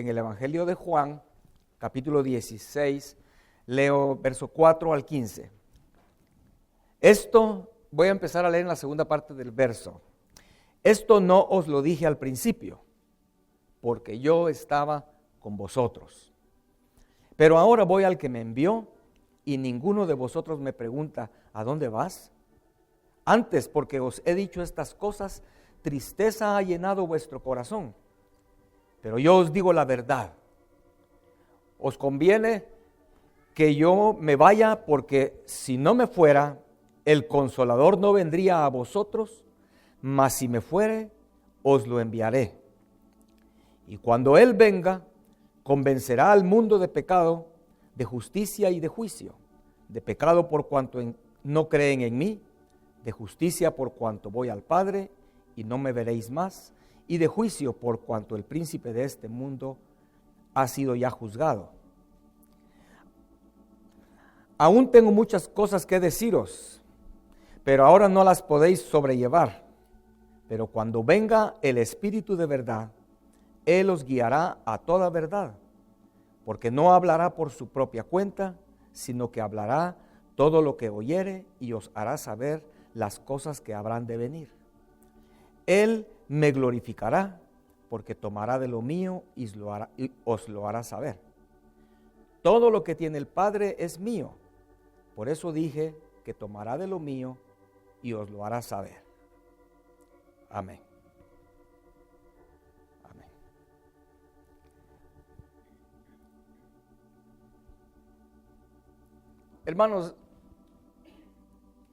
en el Evangelio de Juan, capítulo 16, leo verso 4 al 15. Esto, voy a empezar a leer en la segunda parte del verso. Esto no os lo dije al principio, porque yo estaba con vosotros. Pero ahora voy al que me envió, y ninguno de vosotros me pregunta, ¿a dónde vas? Antes, porque os he dicho estas cosas, tristeza ha llenado vuestro corazón. Pero yo os digo la verdad. Os conviene que yo me vaya, porque si no me fuera, el Consolador no vendría a vosotros, mas si me fuere, os lo enviaré. Y cuando Él venga, convencerá al mundo de pecado, de justicia y de juicio. De pecado por cuanto no creen en mí, de justicia por cuanto voy al Padre y no me veréis más, y de juicio por cuanto el príncipe de este mundo ha sido ya juzgado. Aún tengo muchas cosas que deciros, pero ahora no las podéis sobrellevar. Pero cuando venga el Espíritu de verdad, Él os guiará a toda verdad, porque no hablará por su propia cuenta, sino que hablará todo lo que oyere y os hará saber las cosas que habrán de venir. Él me glorificará, porque tomará de lo mío y os lo hará saber. Todo lo que tiene el Padre es mío, por eso dije que tomará de lo mío y os lo hará saber. Amén. Amén. Hermanos,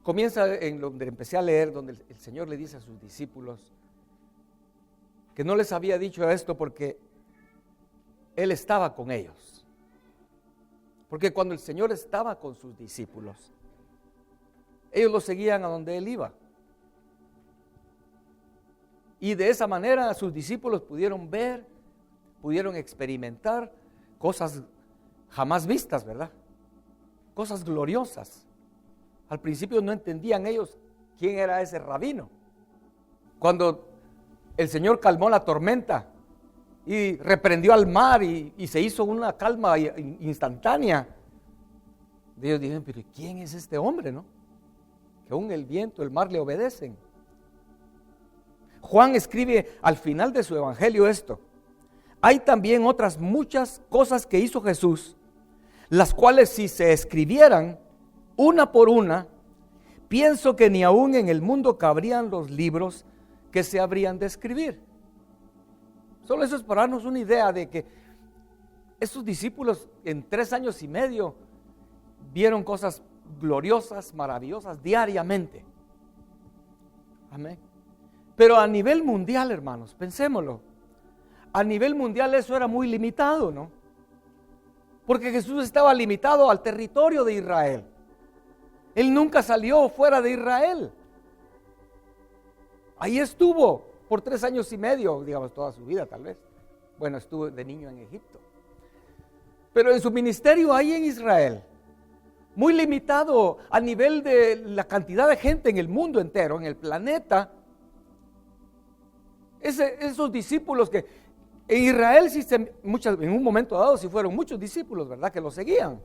comienza en donde empecé a leer, donde el Señor le dice a sus discípulos que no les había dicho esto porque Él estaba con ellos. Porque cuando el Señor estaba con sus discípulos, ellos lo seguían a donde Él iba. Y de esa manera sus discípulos pudieron ver, pudieron experimentar cosas jamás vistas, ¿verdad? Cosas gloriosas. Al principio no entendían ellos quién era ese rabino. Cuando el Señor calmó la tormenta y reprendió al mar y se hizo una calma instantánea, ellos dijeron, pero ¿quién es este hombre, no? Que aún el viento, el mar le obedecen. Juan escribe al final de su evangelio esto: hay también otras muchas cosas que hizo Jesús, las cuales si se escribieran una por una, pienso que ni aún en el mundo cabrían los libros que se habrían de escribir. Solo eso es para darnos una idea de que esos discípulos en 3 años y medio vieron cosas gloriosas, maravillosas diariamente. Amén. Pero a nivel mundial, hermanos, pensémoslo. A nivel mundial eso era muy limitado, ¿no? Porque Jesús estaba limitado al territorio de Israel. Él nunca salió fuera de Israel. Ahí estuvo por 3 años y medio, digamos toda su vida tal vez. Bueno, estuvo de niño en Egipto. Pero en su ministerio ahí en Israel, muy limitado a nivel de la cantidad de gente en el mundo entero, en el planeta. Esos discípulos que en Israel en un momento dado sí fueron muchos discípulos, ¿verdad? Que lo seguían,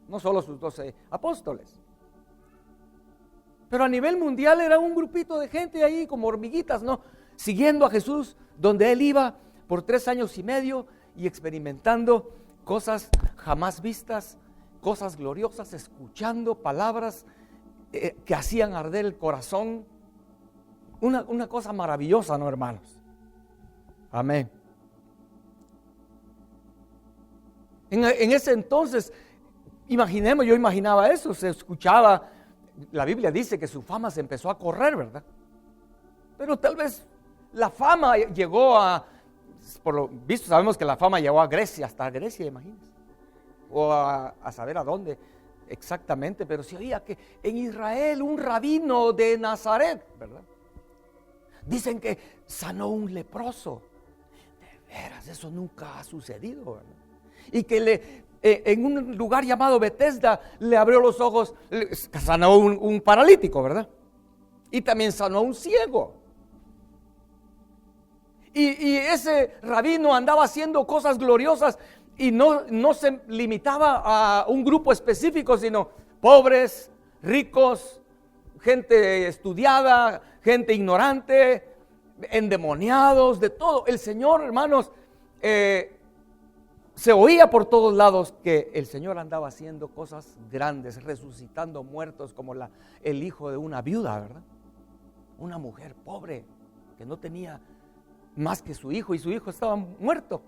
no solo sus 12 apóstoles. Pero a nivel mundial era un grupito de gente ahí como hormiguitas, ¿no? Siguiendo a Jesús donde Él iba por 3 años y medio y experimentando cosas jamás vistas, cosas gloriosas, escuchando palabras que hacían arder el corazón. Una cosa maravillosa, ¿no, hermanos? Amén. En ese entonces, yo imaginaba eso, se escuchaba. La Biblia dice que su fama se empezó a correr, ¿verdad? Pero tal vez la fama llegó por lo visto sabemos que la fama llegó a Grecia, hasta Grecia, imagínense. O a saber a dónde exactamente, pero se oía que en Israel un rabino de Nazaret, ¿verdad? Dicen que sanó un leproso. De veras, eso nunca ha sucedido, ¿verdad? Y que en un lugar llamado Betesda le abrió los ojos, sanó un paralítico, ¿verdad? Y también sanó a un ciego. Y ese rabino andaba haciendo cosas gloriosas y no se limitaba a un grupo específico, sino pobres, ricos, gente estudiada, gente ignorante, endemoniados, de todo. El Señor, hermanos, se oía por todos lados que el Señor andaba haciendo cosas grandes, resucitando muertos como el hijo de una viuda, ¿verdad? Una mujer pobre que no tenía más que su hijo y su hijo estaba muerto.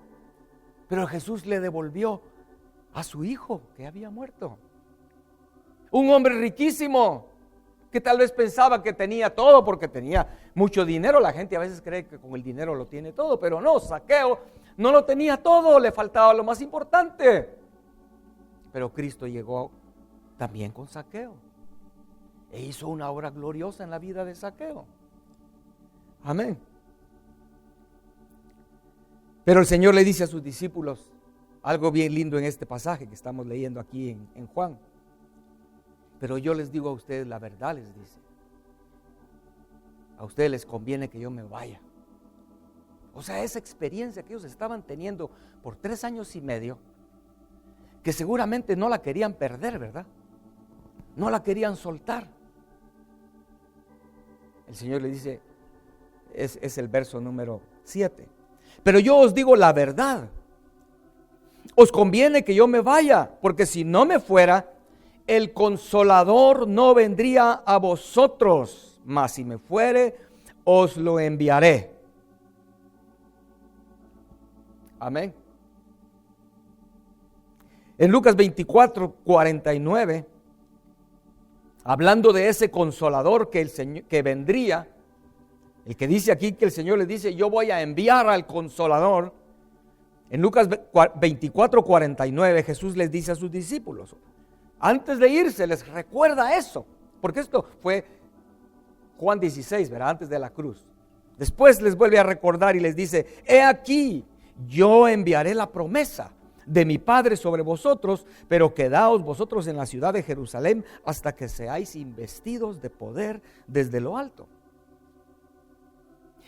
Pero Jesús le devolvió a su hijo que había muerto. Un hombre riquísimo que tal vez pensaba que tenía todo porque tenía mucho dinero. La gente a veces cree que con el dinero lo tiene todo, pero no, Zaqueo no lo tenía todo, le faltaba lo más importante. Pero Cristo llegó también con Zaqueo e hizo una obra gloriosa en la vida de Zaqueo. Amén. Pero el Señor le dice a sus discípulos algo bien lindo en este pasaje que estamos leyendo aquí en Juan. Pero yo les digo a ustedes la verdad, les dice. A ustedes les conviene que yo me vaya. O sea, esa experiencia que ellos estaban teniendo por 3 años y medio, que seguramente no la querían perder, ¿verdad? No la querían soltar. El Señor le dice, es el verso número 7. Pero yo os digo la verdad. Os conviene que yo me vaya, porque si no me fuera, el Consolador no vendría a vosotros, mas si me fuere, os lo enviaré. Amén. En Lucas 24:49, hablando de ese Consolador que vendría, el que dice aquí que el Señor le dice, yo voy a enviar al Consolador. En Lucas 24:49, Jesús les dice a sus discípulos, antes de irse les recuerda eso, porque esto fue Juan 16, ¿verdad? Antes de la cruz. Después les vuelve a recordar y les dice, he aquí, yo enviaré la promesa de mi Padre sobre vosotros, pero quedaos vosotros en la ciudad de Jerusalén hasta que seáis investidos de poder desde lo alto.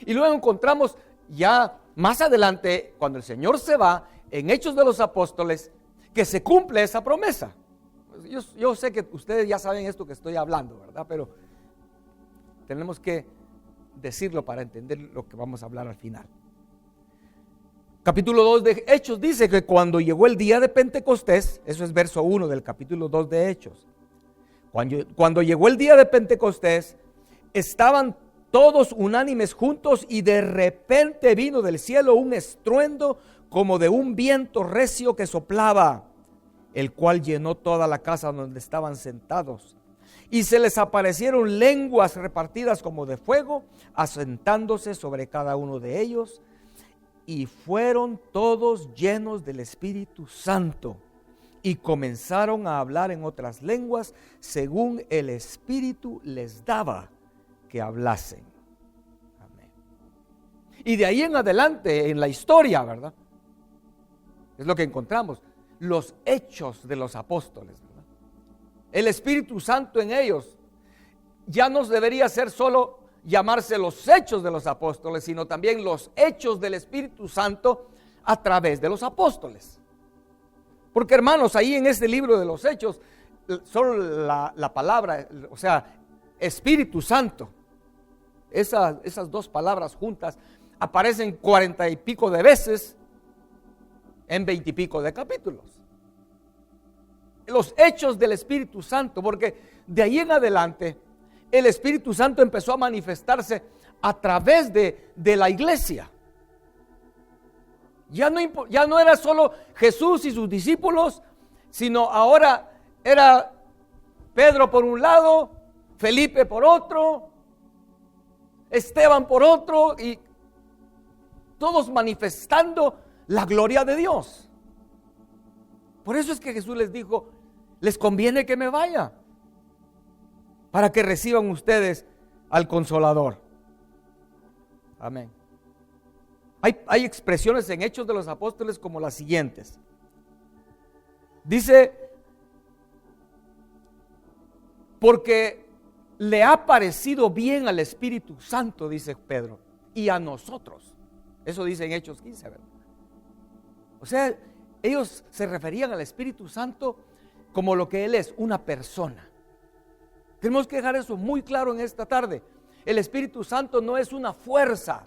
Y luego encontramos ya más adelante, cuando el Señor se va, en Hechos de los Apóstoles, que se cumple esa promesa. Yo sé que ustedes ya saben esto que estoy hablando, ¿verdad? Pero tenemos que decirlo para entender lo que vamos a hablar al final. Capítulo 2 de Hechos dice que cuando llegó el día de Pentecostés, eso es verso 1 del capítulo 2 de Hechos. Cuando llegó el día de Pentecostés, estaban todos unánimes juntos y de repente vino del cielo un estruendo como de un viento recio que soplaba, el cual llenó toda la casa donde estaban sentados. Y se les aparecieron lenguas repartidas como de fuego, asentándose sobre cada uno de ellos. Y fueron todos llenos del Espíritu Santo y comenzaron a hablar en otras lenguas según el Espíritu les daba que hablasen. Amén. Y de ahí en adelante en la historia, ¿verdad? Es lo que encontramos, los hechos de los apóstoles, ¿verdad? El Espíritu Santo en ellos ya no debería ser solo llamarse los hechos de los apóstoles, sino también los hechos del Espíritu Santo a través de los apóstoles. Porque hermanos, ahí en este libro de los hechos, solo la palabra, o sea, Espíritu Santo, esas dos palabras juntas aparecen 40 y pico de veces en 20 y pico de capítulos. Los hechos del Espíritu Santo, porque de ahí en adelante el Espíritu Santo empezó a manifestarse a través de la iglesia. Ya no era solo Jesús y sus discípulos, sino ahora era Pedro por un lado, Felipe por otro, Esteban por otro, y todos manifestando la gloria de Dios. Por eso es que Jesús les dijo, les conviene que me vaya, para que reciban ustedes al Consolador. Amén. Hay expresiones en Hechos de los Apóstoles como las siguientes. Dice, porque le ha parecido bien al Espíritu Santo, dice Pedro, y a nosotros. Eso dice en Hechos 15, ¿verdad? O sea, ellos se referían al Espíritu Santo como lo que Él es, una persona. Tenemos que dejar eso muy claro en esta tarde. El Espíritu Santo no es una fuerza.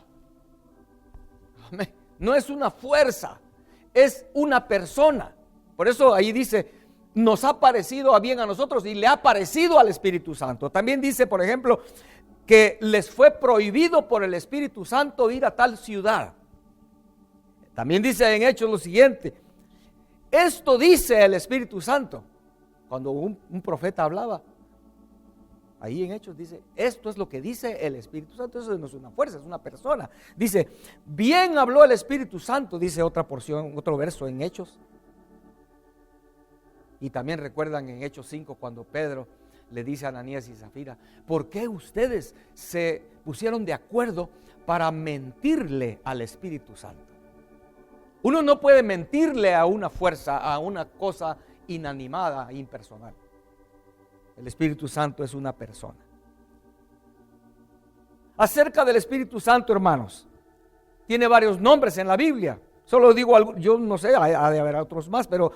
No es una fuerza, es una persona. Por eso ahí dice, nos ha parecido a bien a nosotros y le ha parecido al Espíritu Santo. También dice, por ejemplo, que les fue prohibido por el Espíritu Santo ir a tal ciudad. También dice en Hechos lo siguiente, esto dice el Espíritu Santo. Cuando un profeta hablaba, ahí en Hechos dice, esto es lo que dice el Espíritu Santo. Eso no es una fuerza, es una persona. Dice, bien habló el Espíritu Santo, dice otra porción, otro verso en Hechos. Y también recuerdan en Hechos 5 cuando Pedro le dice a Ananías y Zafira, ¿por qué ustedes se pusieron de acuerdo para mentirle al Espíritu Santo? Uno no puede mentirle a una fuerza, a una cosa inanimada, impersonal. El Espíritu Santo es una persona. Acerca del Espíritu Santo, hermanos, tiene varios nombres en la Biblia. Solo digo algo, yo no sé, ha de haber otros más, pero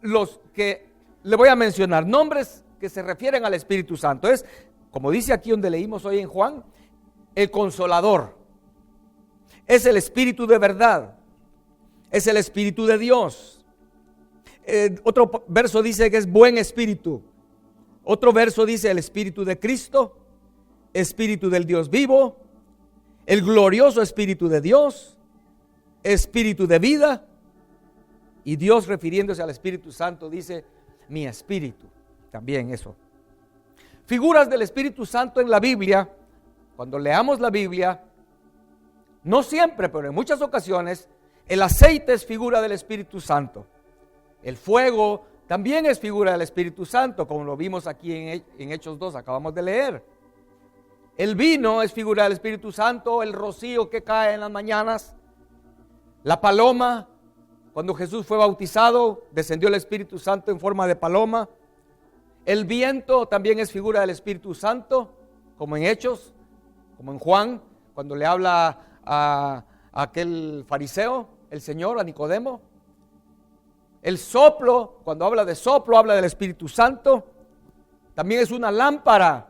los que le voy a mencionar, nombres que se refieren al Espíritu Santo, es, como dice aquí donde leímos hoy en Juan, el Consolador, es el Espíritu de verdad, es el Espíritu de Dios. Otro verso dice que es buen espíritu. Otro verso dice el Espíritu de Cristo, Espíritu del Dios vivo, el glorioso Espíritu de Dios, Espíritu de vida. Y Dios, refiriéndose al Espíritu Santo, dice mi espíritu. También eso. Figuras del Espíritu Santo en la Biblia, cuando leamos la Biblia, no siempre, pero en muchas ocasiones, el aceite es figura del Espíritu Santo. El fuego también es figura del Espíritu Santo, como lo vimos aquí en Hechos 2, acabamos de leer. El vino es figura del Espíritu Santo, el rocío que cae en las mañanas, la paloma. Cuando Jesús fue bautizado, descendió el Espíritu Santo en forma de paloma. El viento también es figura del Espíritu Santo, como en Hechos, como en Juan, cuando le habla a aquel fariseo, el Señor, a Nicodemo. El soplo, cuando habla de soplo, habla del Espíritu Santo. También es una lámpara.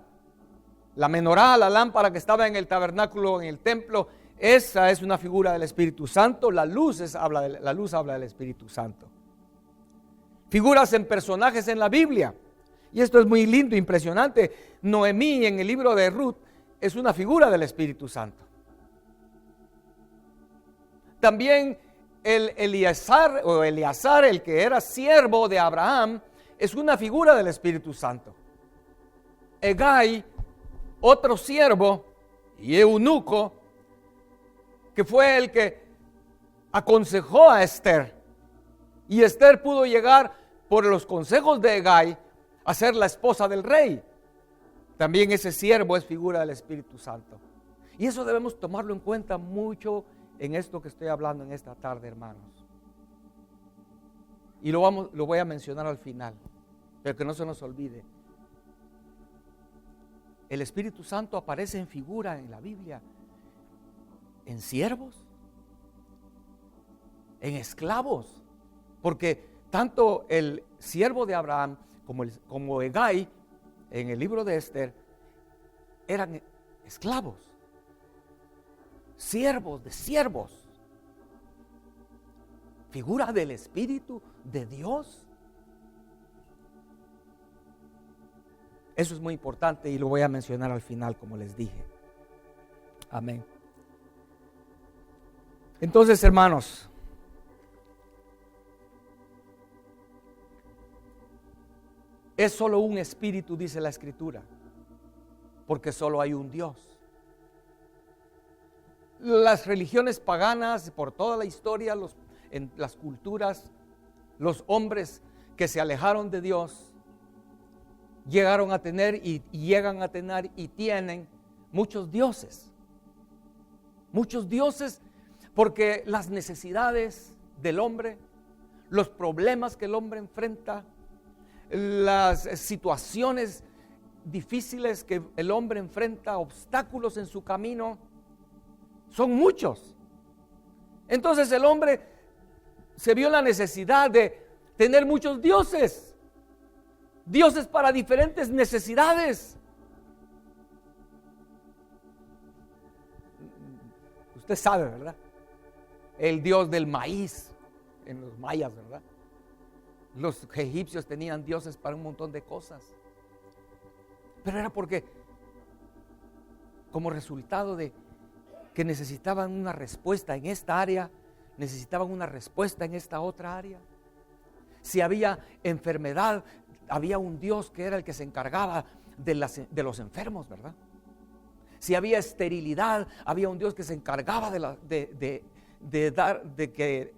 La menorá, la lámpara que estaba en el tabernáculo, en el templo, esa es una figura del Espíritu Santo. La luz habla del Espíritu Santo. Figuras en personajes en la Biblia. Y esto es muy lindo, impresionante. Noemí en el libro de Ruth es una figura del Espíritu Santo. También Eleazar, el que era siervo de Abraham, es una figura del Espíritu Santo. Hegai, otro siervo y eunuco, que fue el que aconsejó a Esther. Y Esther pudo llegar por los consejos de Hegai a ser la esposa del rey. También ese siervo es figura del Espíritu Santo. Y eso debemos tomarlo en cuenta mucho en esto que estoy hablando en esta tarde, hermanos. Y lo voy a mencionar al final, pero que no se nos olvide. El Espíritu Santo aparece en figura en la Biblia, en siervos, en esclavos, porque tanto el siervo de Abraham como Hegai en el libro de Esther eran esclavos, siervos de siervos, figura del Espíritu de Dios. Eso es muy importante y lo voy a mencionar al final, como les dije. Amén. Entonces, hermanos, es solo un espíritu, dice la Escritura, porque solo hay un Dios. Las religiones paganas, por toda la historia, en las culturas, los hombres que se alejaron de Dios, llegaron a tener y llegan a tener y tienen muchos dioses. Muchos dioses porque las necesidades del hombre, los problemas que el hombre enfrenta, las situaciones difíciles que el hombre enfrenta, obstáculos en su camino, son muchos. Entonces el hombre se vio la necesidad de tener muchos dioses. Dioses para diferentes necesidades. Usted sabe, ¿verdad? El dios del maíz en los mayas, ¿verdad? Los egipcios tenían dioses para un montón de cosas. Pero era porque, como resultado de que necesitaban una respuesta en esta área, necesitaban una respuesta en esta otra área. Si había enfermedad, había un Dios que era el que se encargaba de los enfermos, ¿verdad? Si había esterilidad, había un Dios que se encargaba de que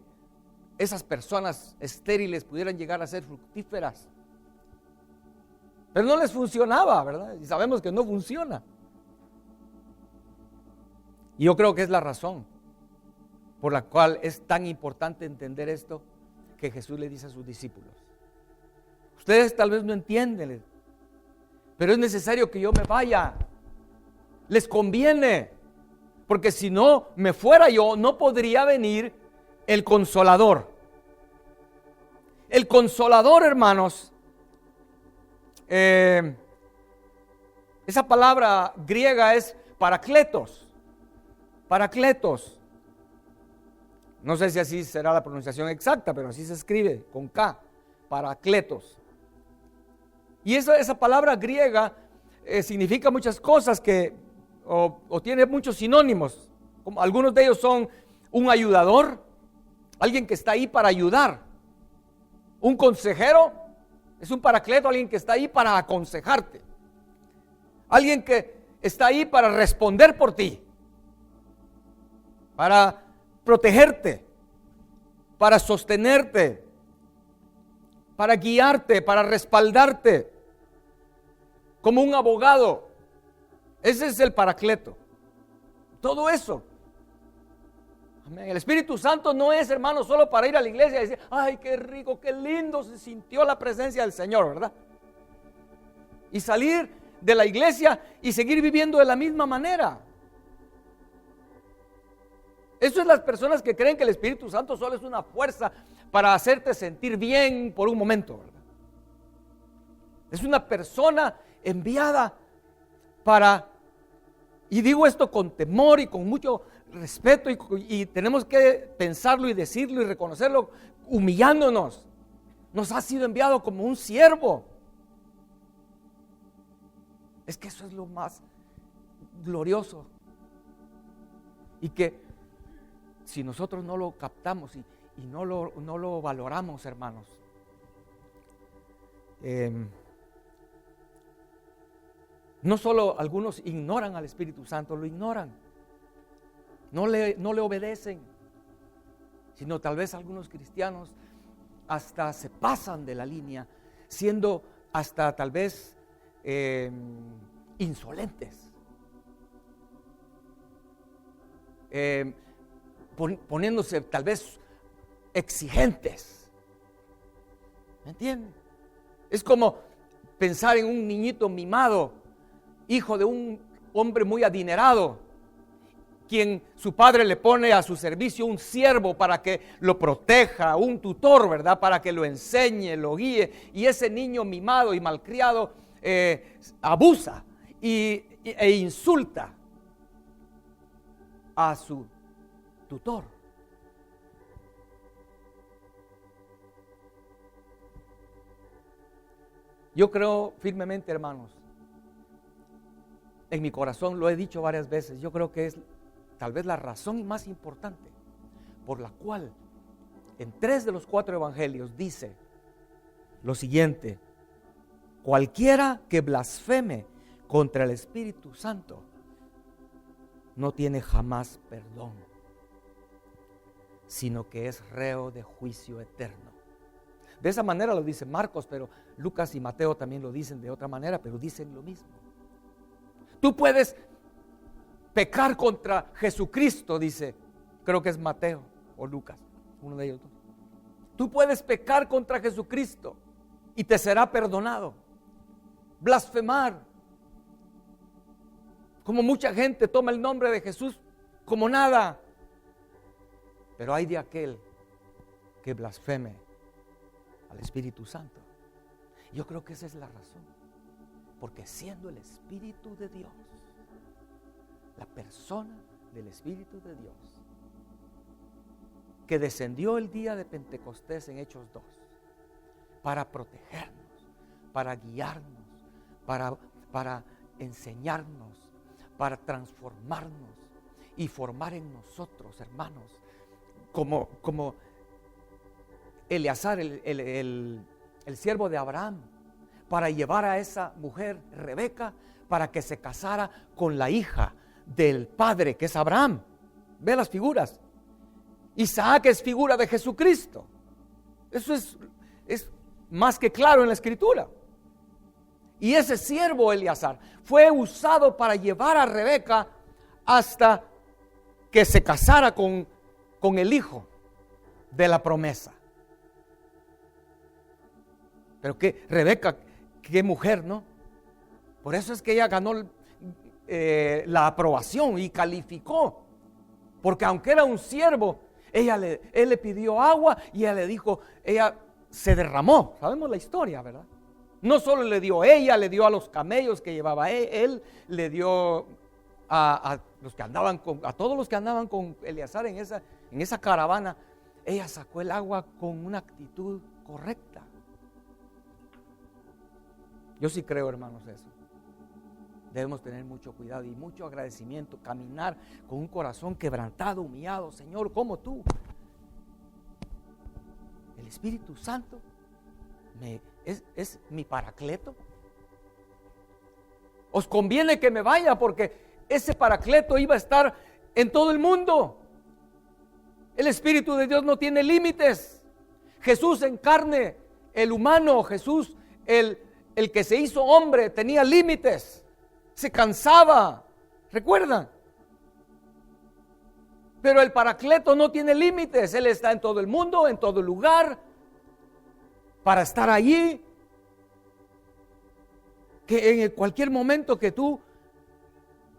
esas personas estériles pudieran llegar a ser fructíferas. Pero no les funcionaba, ¿verdad? Y sabemos que no funciona. Y yo creo que es la razón por la cual es tan importante entender esto que Jesús le dice a sus discípulos. Ustedes tal vez no entienden, pero es necesario que yo me vaya. Les conviene, porque si no me fuera yo, no podría venir el Consolador. El Consolador, hermanos, esa palabra griega es parakletos. Parakletos. No sé si así será la pronunciación exacta, pero así se escribe, con K, parakletos. Y esa palabra griega significa muchas cosas o tiene muchos sinónimos. Como algunos de ellos son un ayudador, alguien que está ahí para ayudar. Un consejero es un paracleto, alguien que está ahí para aconsejarte. Alguien que está ahí para responder por ti, para protegerte, para sostenerte, para guiarte, para respaldarte, como un abogado. Ese es el paracleto. Todo eso. Amén. El Espíritu Santo no es, hermano, solo para ir a la iglesia y decir, ay, qué rico, qué lindo se sintió la presencia del Señor, ¿verdad? Y salir de la iglesia y seguir viviendo de la misma manera. Eso es las personas que creen que el Espíritu Santo solo es una fuerza para hacerte sentir bien por un momento, ¿verdad? Es una persona enviada para, y digo esto con temor y con mucho respeto, y tenemos que pensarlo y decirlo y reconocerlo, humillándonos. Nos ha sido enviado como un siervo. Es que eso es lo más glorioso. Y que si nosotros no lo captamos y no lo valoramos, hermanos, no solo algunos ignoran al Espíritu Santo, lo ignoran, no le obedecen, sino tal vez algunos cristianos hasta se pasan de la línea, siendo hasta tal vez insolentes, poniéndose tal vez exigentes. ¿Me entienden? Es como pensar en un niñito mimado, hijo de un hombre muy adinerado, quien su padre le pone a su servicio un siervo para que lo proteja, un tutor, ¿verdad? Para que lo enseñe, lo guíe, y ese niño mimado y malcriado abusa e insulta a su tutor. Yo creo firmemente, hermanos, en mi corazón lo he dicho varias veces, yo creo que es tal vez la razón más importante por la cual en 3 de los 4 evangelios dice lo siguiente: cualquiera que blasfeme contra el Espíritu Santo no tiene jamás perdón, sino que es reo de juicio eterno. De esa manera lo dice Marcos, pero Lucas y Mateo también lo dicen de otra manera, pero dicen lo mismo. Tú puedes pecar contra Jesucristo, dice, creo que es Mateo o Lucas, uno de ellos dos. Tú puedes pecar contra Jesucristo y te será perdonado. Blasfemar, como mucha gente toma el nombre de Jesús como nada. Pero hay de aquel que blasfeme al Espíritu Santo. Yo creo que esa es la razón. Porque siendo el Espíritu de Dios, la persona del Espíritu de Dios, que descendió el día de Pentecostés en Hechos 2, para protegernos, para guiarnos, para enseñarnos, para transformarnos y formar en nosotros, hermanos, como Eleazar, el siervo de Abraham, para llevar a esa mujer, Rebeca, para que se casara con la hija del padre, que es Abraham. Ve las figuras. Isaac es figura de Jesucristo. Eso es más que claro en la Escritura. Y ese siervo Eleazar fue usado para llevar a Rebeca hasta que se casara con el hijo de la promesa. Pero que Rebeca, qué mujer, ¿no? Por eso es que ella ganó la aprobación y calificó. Porque aunque era un siervo, él le pidió agua y ella le dijo, ella se derramó. Sabemos la historia, ¿verdad? No solo le dio ella, le dio a los camellos que llevaba él, le dio a los que andaban a todos los que andaban con Eleazar en esa caravana. Ella sacó el agua con una actitud correcta. Yo sí creo, hermanos, eso. Debemos tener mucho cuidado y mucho agradecimiento, caminar con un corazón quebrantado, humillado. Señor, como tú, el Espíritu Santo es mi paracleto. Os conviene que me vaya porque ese paracleto iba a estar en todo el mundo. El Espíritu de Dios no tiene límites. Jesús en carne, el humano, Jesús, el que se hizo hombre, tenía límites. Se cansaba, ¿recuerdan? Pero el paracleto no tiene límites. Él está en todo el mundo, en todo lugar, para estar allí. Que en cualquier momento que tú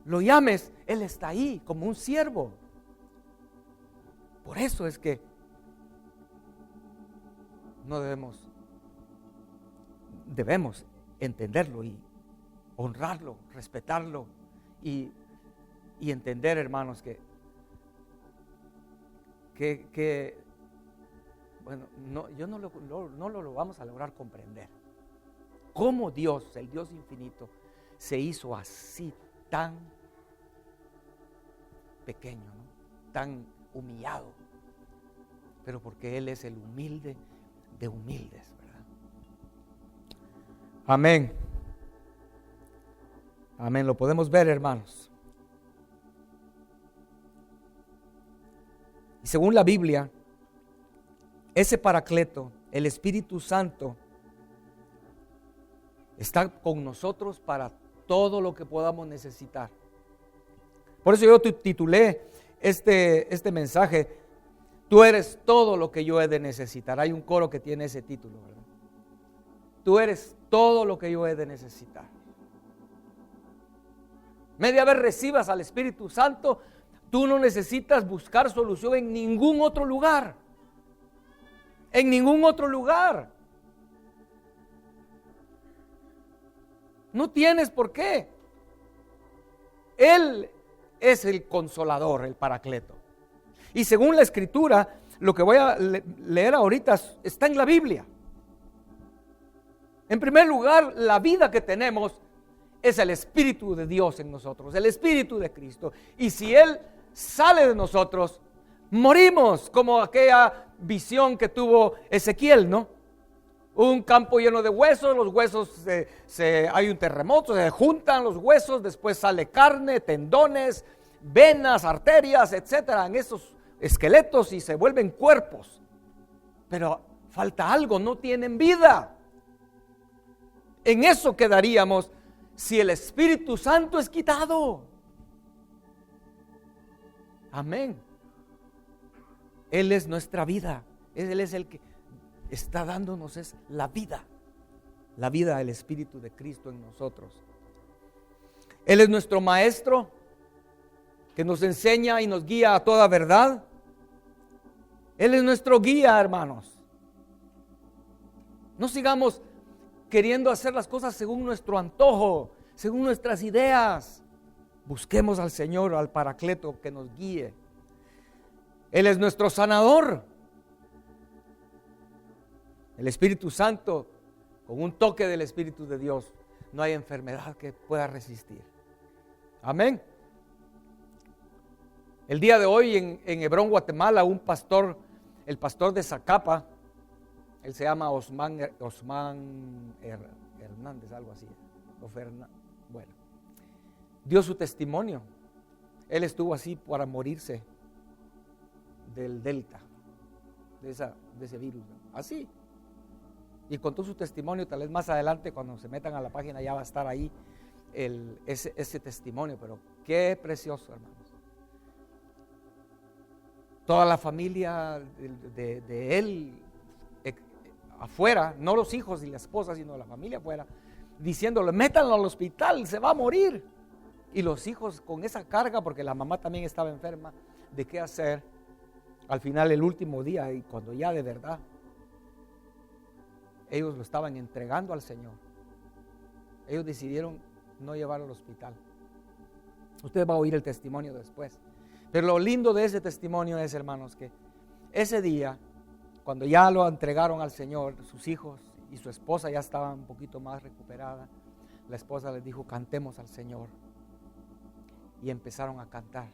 lo llames, Él está ahí como un siervo. Por eso es que no debemos entenderlo y honrarlo, respetarlo y entender, hermanos, que bueno, no lo vamos a lograr comprender. Cómo Dios, el Dios infinito, se hizo así tan pequeño, ¿no? Tan humillado, pero porque Él es el humilde de humildes, ¿verdad? Amén. Amén, lo podemos ver, hermanos. Y según la Biblia, ese paracleto, el Espíritu Santo, está con nosotros para todo lo que podamos necesitar. Por eso yo titulé este mensaje, tú eres todo lo que yo he de necesitar. Hay un coro que tiene ese título, ¿verdad? Tú eres todo lo que yo he de necesitar. Media vez recibas al Espíritu Santo, tú no necesitas buscar solución en ningún otro lugar. En ningún otro lugar. No tienes por qué. Él es el consolador, el paracleto. Y según la Escritura, lo que voy a leer ahorita está en la Biblia. En primer lugar, la vida que tenemos es el Espíritu de Dios en nosotros, el Espíritu de Cristo. Y si Él sale de nosotros, morimos, como aquella visión que tuvo Ezequiel, ¿no? Un campo lleno de huesos, los huesos, hay un terremoto, se juntan los huesos, después sale carne, tendones, venas, arterias, etcétera, en esos esqueletos y se vuelven cuerpos. Pero falta algo, no tienen vida. En eso quedaríamos si el Espíritu Santo es quitado. Amén. Él es nuestra vida. Él es el que está dándonos la vida del Espíritu de Cristo en nosotros. Él es nuestro maestro que nos enseña y nos guía a toda verdad. Él es nuestro guía, hermanos. No sigamos queriendo hacer las cosas según nuestro antojo, según nuestras ideas. Busquemos al Señor, al Paracleto que nos guíe. Él es nuestro sanador. El Espíritu Santo, con un toque del Espíritu de Dios, no hay enfermedad que pueda resistir. Amén. El día de hoy en Hebrón, Guatemala, un pastor, el pastor de Zacapa, él se llama Osman Hernández, algo así. Bueno, dio su testimonio. Él estuvo así para morirse del Delta, de ese virus, así. Y contó su testimonio. Tal vez más adelante, cuando se metan a la página, ya va a estar ahí ese testimonio. Pero qué precioso, hermanos. Toda la familia de él afuera, no los hijos y la esposa, sino la familia afuera, diciéndole: métanlo al hospital, se va a morir. Y los hijos con esa carga, porque la mamá también estaba enferma, de qué hacer. Al final, el último día, y cuando ya de verdad ellos lo estaban entregando al Señor, ellos decidieron no llevarlo al hospital. Usted va a oír el testimonio después. Pero lo lindo de ese testimonio es, hermanos, que ese día, cuando ya lo entregaron al Señor, sus hijos y su esposa ya estaban un poquito más recuperadas, la esposa les dijo: cantemos al Señor. Y empezaron a cantar.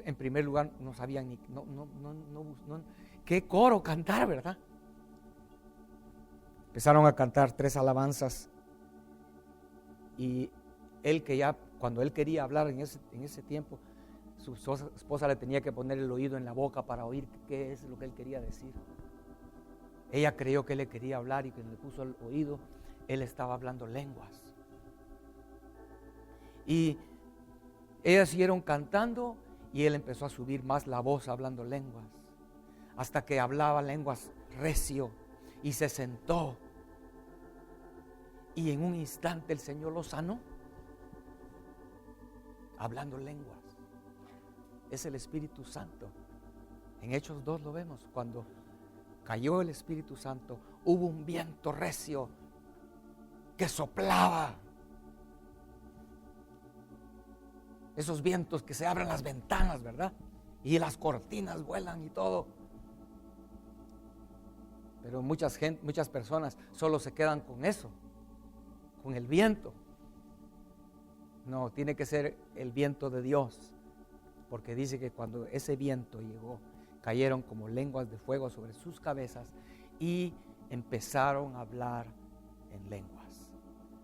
En primer lugar, no sabían ni qué coro cantar, ¿verdad? Empezaron a cantar 3 alabanzas. Y él, que ya, cuando él quería hablar en ese tiempo, su esposa le tenía que poner el oído en la boca para oír qué es lo que él quería decir. Ella creyó que él le quería hablar, y cuando le puso el oído, él estaba hablando lenguas. Y ellas siguieron cantando, y él empezó a subir más la voz hablando lenguas, hasta que hablaba lenguas recio, y se sentó. Y en un instante el Señor lo sanó, hablando lenguas. Es el Espíritu Santo. En Hechos 2 lo vemos. Cuando cayó el Espíritu Santo, hubo un viento recio que soplaba. Esos vientos que se abren las ventanas, ¿verdad? Y las cortinas vuelan y todo. Pero muchas personas solo se quedan con eso, con el viento. No, tiene que ser el viento de Dios. Porque dice que cuando ese viento llegó, cayeron como lenguas de fuego sobre sus cabezas y empezaron a hablar en lenguas,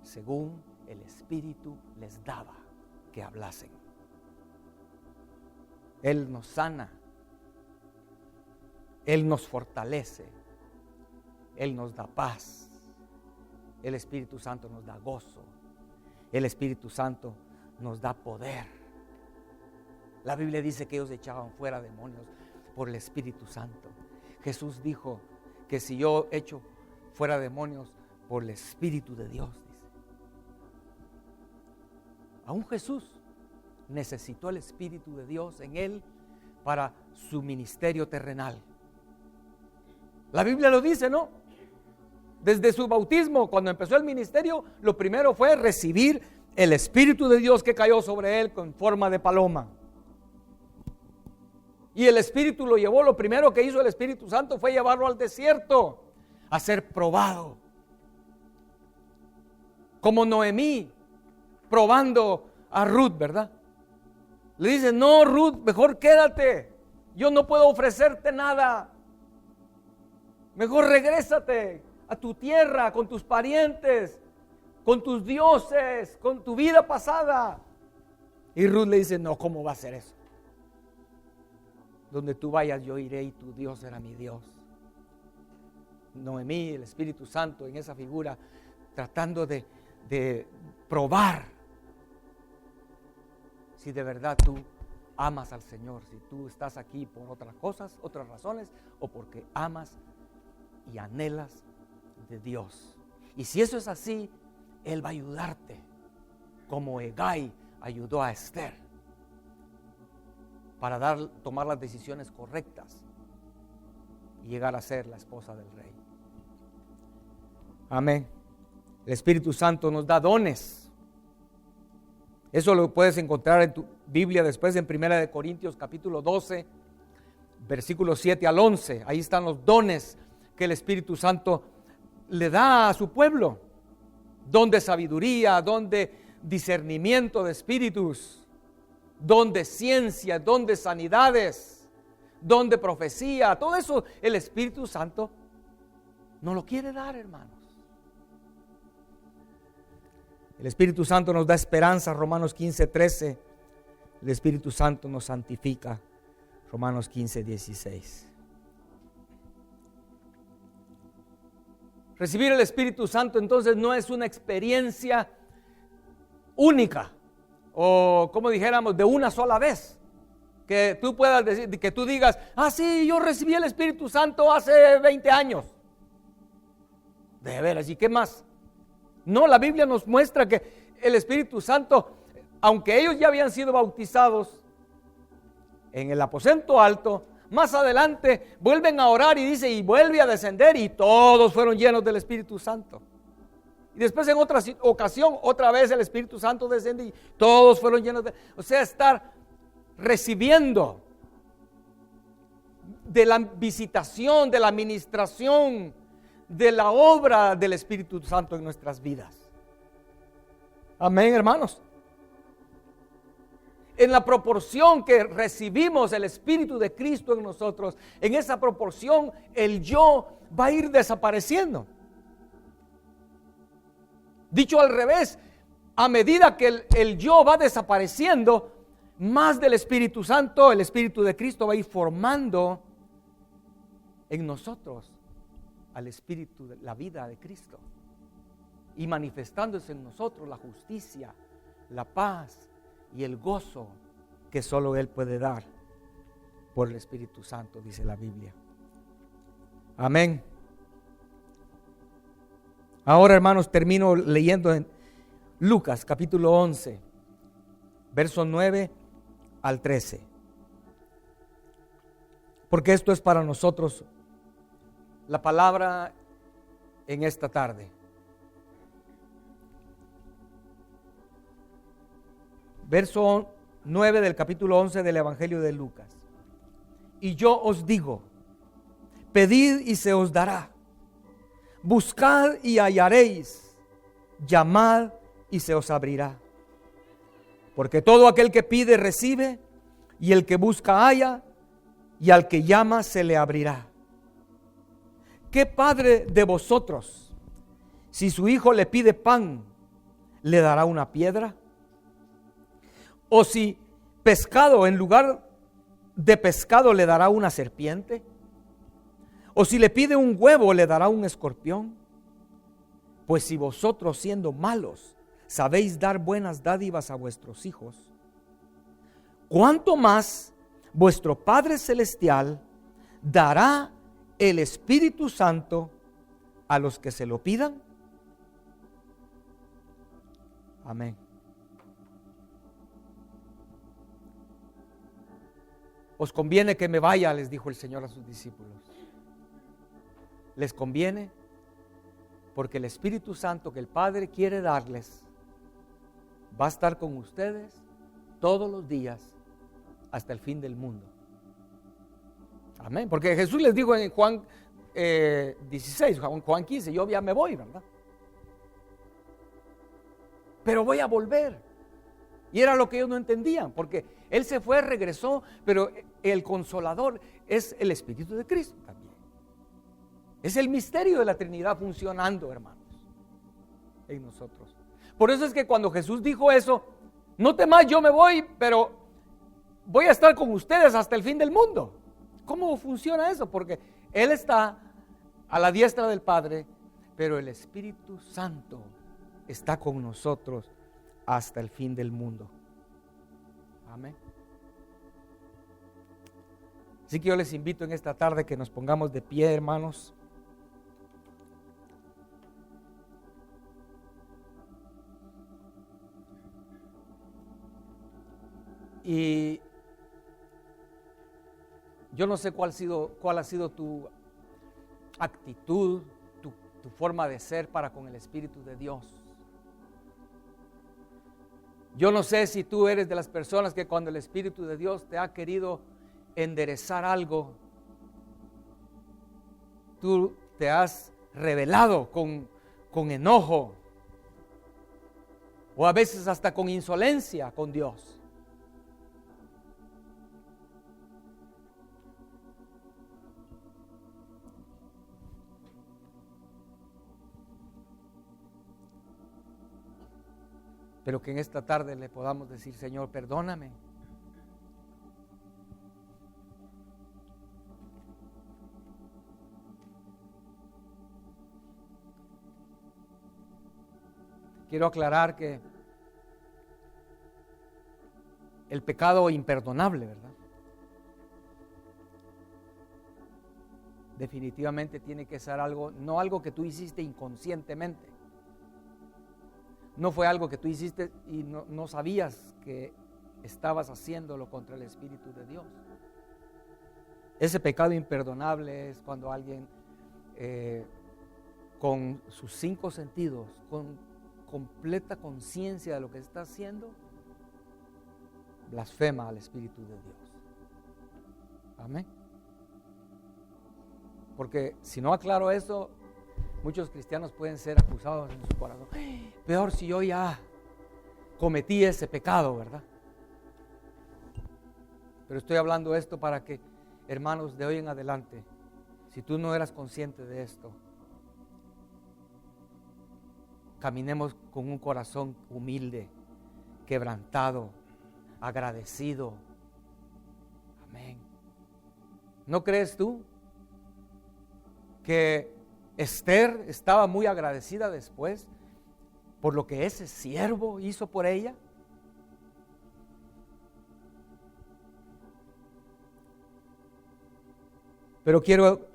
según el Espíritu les daba que hablasen. Él nos sana, Él nos fortalece, Él nos da paz, el Espíritu Santo nos da gozo, el Espíritu Santo nos da poder. La Biblia dice que ellos echaban fuera demonios por el Espíritu Santo. Jesús dijo que si yo echo fuera demonios por el Espíritu de Dios, dice. Aún Jesús necesitó el Espíritu de Dios en él para su ministerio terrenal. La Biblia lo dice, ¿no? Desde su bautismo, cuando empezó el ministerio, lo primero fue recibir el Espíritu de Dios que cayó sobre él con forma de paloma. Y el Espíritu lo llevó, lo primero que hizo el Espíritu Santo fue llevarlo al desierto a ser probado. Como Noemí probando a Ruth, ¿verdad? Le dice: no, Ruth, mejor quédate, yo no puedo ofrecerte nada. Mejor regrésate a tu tierra, con tus parientes, con tus dioses, con tu vida pasada. Y Ruth le dice: no, ¿cómo va a ser eso? Donde tú vayas yo iré, y tu Dios será mi Dios. Noemí, el Espíritu Santo en esa figura, tratando de probar si de verdad tú amas al Señor, si tú estás aquí por otras cosas, otras razones, o porque amas y anhelas de Dios. Y si eso es así, Él va a ayudarte, como Hegai ayudó a Esther, para tomar las decisiones correctas y llegar a ser la esposa del Rey. Amén. El Espíritu Santo nos da dones. Eso lo puedes encontrar en tu Biblia después en 1 Corintios capítulo 12, versículos 7 al 11. Ahí están los dones que el Espíritu Santo le da a su pueblo. Don de sabiduría, don de discernimiento de espíritus, don de ciencia, don de sanidades, don de profecía. Todo eso el Espíritu Santo no lo quiere dar, hermanos. El Espíritu Santo nos da esperanza, Romanos 15:13. El Espíritu Santo nos santifica, Romanos 15:16. Recibir el Espíritu Santo entonces no es una experiencia única, o como dijéramos, de una sola vez. Que tú puedas decir, que tú digas, sí, yo recibí el Espíritu Santo hace 20 años. De veras, ¿y qué más? No, la Biblia nos muestra que el Espíritu Santo, aunque ellos ya habían sido bautizados en el aposento alto, más adelante vuelven a orar y dice, y vuelve a descender, y todos fueron llenos del Espíritu Santo. Y después en otra ocasión, otra vez el Espíritu Santo desciende y todos fueron llenos de... O sea, estar recibiendo de la visitación, de la administración, de la obra del Espíritu Santo en nuestras vidas. Amén, hermanos. En la proporción que recibimos el Espíritu de Cristo en nosotros, en esa proporción el yo va a ir desapareciendo. Dicho al revés, a medida que el yo va desapareciendo, más del Espíritu Santo, el Espíritu de Cristo va a ir formando en nosotros al Espíritu, la vida de Cristo, y manifestándose en nosotros la justicia, la paz y el gozo que solo Él puede dar por el Espíritu Santo, dice la Biblia. Amén. Ahora, hermanos, termino leyendo en Lucas capítulo 11, versos 9 al 13. Porque esto es para nosotros la palabra en esta tarde. Verso 9 del capítulo 11 del Evangelio de Lucas. Y yo os digo, pedid y se os dará, buscad y hallaréis, llamad y se os abrirá. Porque todo aquel que pide recibe, y el que busca halla, y al que llama se le abrirá. ¿Qué padre de vosotros, si su hijo le pide pan, le dará una piedra? ¿O si pescado en lugar de pescado le dará una serpiente? ¿O si le pide un huevo le dará un escorpión? Pues si vosotros, siendo malos, sabéis dar buenas dádivas a vuestros hijos, ¿cuánto más vuestro Padre Celestial dará el Espíritu Santo a los que se lo pidan? Amén. Os conviene que me vaya, les dijo el Señor a sus discípulos. Les conviene porque el Espíritu Santo que el Padre quiere darles va a estar con ustedes todos los días hasta el fin del mundo. Amén. Porque Jesús les dijo en Juan 16, Juan 15, yo ya me voy, ¿verdad? Pero voy a volver. Y era lo que ellos no entendían, porque Él se fue, regresó, pero el Consolador es el Espíritu de Cristo también. Es el misterio de la Trinidad funcionando, hermanos, en nosotros. Por eso es que cuando Jesús dijo eso, no temáis, yo me voy, pero voy a estar con ustedes hasta el fin del mundo. ¿Cómo funciona eso? Porque Él está a la diestra del Padre, pero el Espíritu Santo está con nosotros hasta el fin del mundo. Amén. Así que yo les invito en esta tarde que nos pongamos de pie, hermanos. Y yo no sé cuál ha sido tu actitud, tu forma de ser para con el Espíritu de Dios. Yo no sé si tú eres de las personas que cuando el Espíritu de Dios te ha querido enderezar algo, tú te has rebelado con enojo o a veces hasta con insolencia con Dios. Pero que en esta tarde le podamos decir: Señor, perdóname. Quiero aclarar que el pecado imperdonable, ¿verdad? Definitivamente tiene que ser algo, no algo que tú hiciste inconscientemente. No fue algo que tú hiciste y no sabías que estabas haciéndolo contra el Espíritu de Dios. Ese pecado imperdonable es cuando alguien con sus 5 sentidos, con completa conciencia de lo que está haciendo, blasfema al Espíritu de Dios. Amén. Porque si no aclaro eso, muchos cristianos pueden ser acusados en su corazón. Peor si yo ya cometí ese pecado, ¿verdad? Pero estoy hablando esto para que, hermanos, de hoy en adelante, si tú no eras consciente de esto, caminemos con un corazón humilde, quebrantado, agradecido. Amén. ¿No crees tú que Esther estaba muy agradecida después por lo que ese siervo hizo por ella? Pero quiero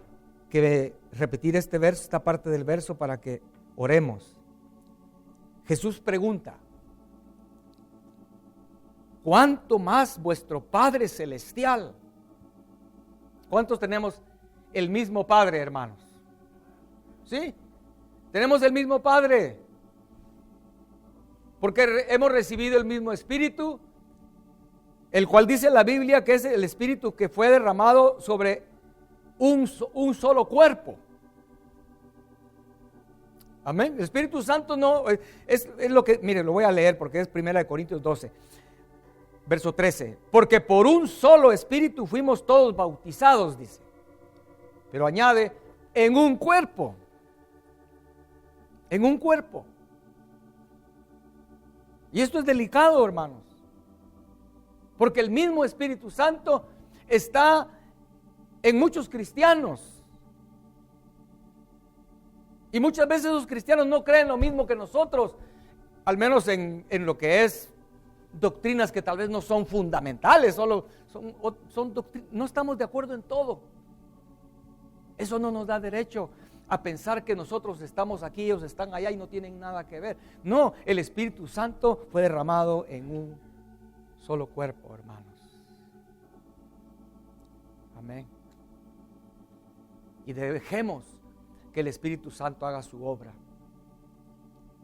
repetir este verso, esta parte del verso, para que oremos. Jesús pregunta: ¿cuánto más vuestro Padre Celestial? ¿Cuántos tenemos el mismo Padre, hermanos? ¿Sí? Tenemos el mismo Padre, porque hemos recibido el mismo Espíritu, el cual dice la Biblia que es el Espíritu que fue derramado sobre un solo cuerpo. Amén. El Espíritu Santo no es lo que, mire, lo voy a leer porque es 1 Corintios 12, verso 13. Porque por un solo Espíritu fuimos todos bautizados, dice. Pero añade, en un cuerpo. En un cuerpo. Y esto es delicado, hermanos. Porque el mismo Espíritu Santo está en muchos cristianos. Y muchas veces los cristianos no creen lo mismo que nosotros, al menos en lo que es doctrinas que tal vez no son fundamentales, solo son doctrinas. No estamos de acuerdo en todo. Eso no nos da derecho a pensar que nosotros estamos aquí, ellos están allá y no tienen nada que ver. No, el Espíritu Santo fue derramado en un solo cuerpo, hermanos. Amén. Y dejemos que el Espíritu Santo haga su obra.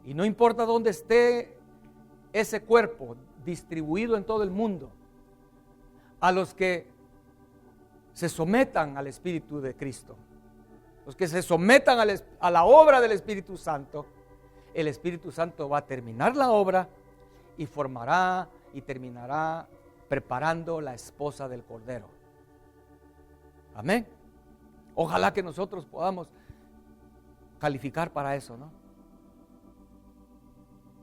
Y no importa dónde esté ese cuerpo distribuido en todo el mundo, a los que se sometan al Espíritu de Cristo, los que se sometan a la obra del Espíritu Santo, el Espíritu Santo va a terminar la obra y formará y terminará preparando la esposa del Cordero. Amén. Ojalá que nosotros podamos calificar para eso, ¿no?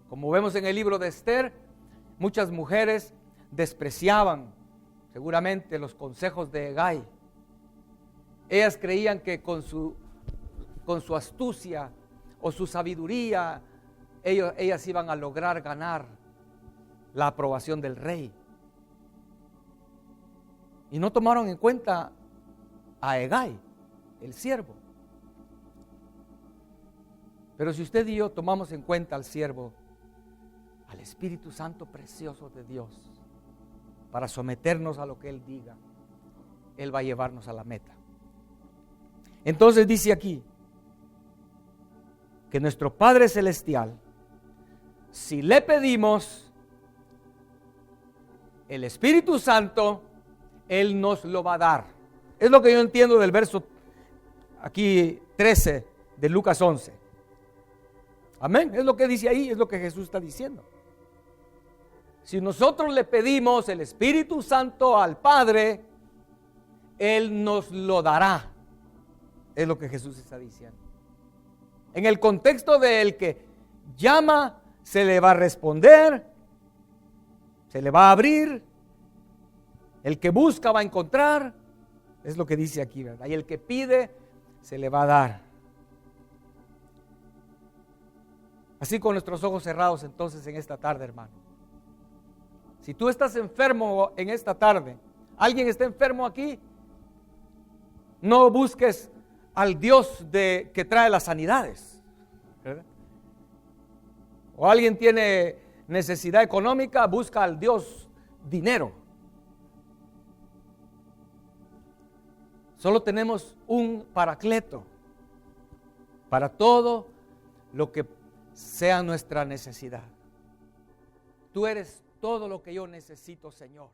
Como vemos en el libro de Esther, muchas mujeres despreciaban seguramente los consejos de Hegai. Ellas creían que con su astucia o su sabiduría, ellas iban a lograr ganar la aprobación del rey. Y no tomaron en cuenta a Hegai, el siervo. Pero si usted y yo tomamos en cuenta al siervo, al Espíritu Santo precioso de Dios, para someternos a lo que Él diga, Él va a llevarnos a la meta. Entonces dice aquí que nuestro Padre Celestial, si le pedimos el Espíritu Santo, Él nos lo va a dar. Es lo que yo entiendo del verso aquí 13 de Lucas 11. Amén, es lo que dice ahí, es lo que Jesús está diciendo. Si nosotros le pedimos el Espíritu Santo al Padre, Él nos lo dará. Es lo que Jesús está diciendo. En el contexto de el que llama, se le va a responder, se le va a abrir. El que busca va a encontrar. Es lo que dice aquí, ¿verdad? Y el que pide, se le va a dar. Así con nuestros ojos cerrados entonces en esta tarde, hermano. Si tú estás enfermo en esta tarde, alguien está enfermo aquí, no busques al Dios que trae las sanidades, ¿verdad? O alguien tiene necesidad económica, busca al Dios dinero. Solo tenemos un paracleto para todo lo que sea nuestra necesidad. Tú eres todo lo que yo necesito, Señor.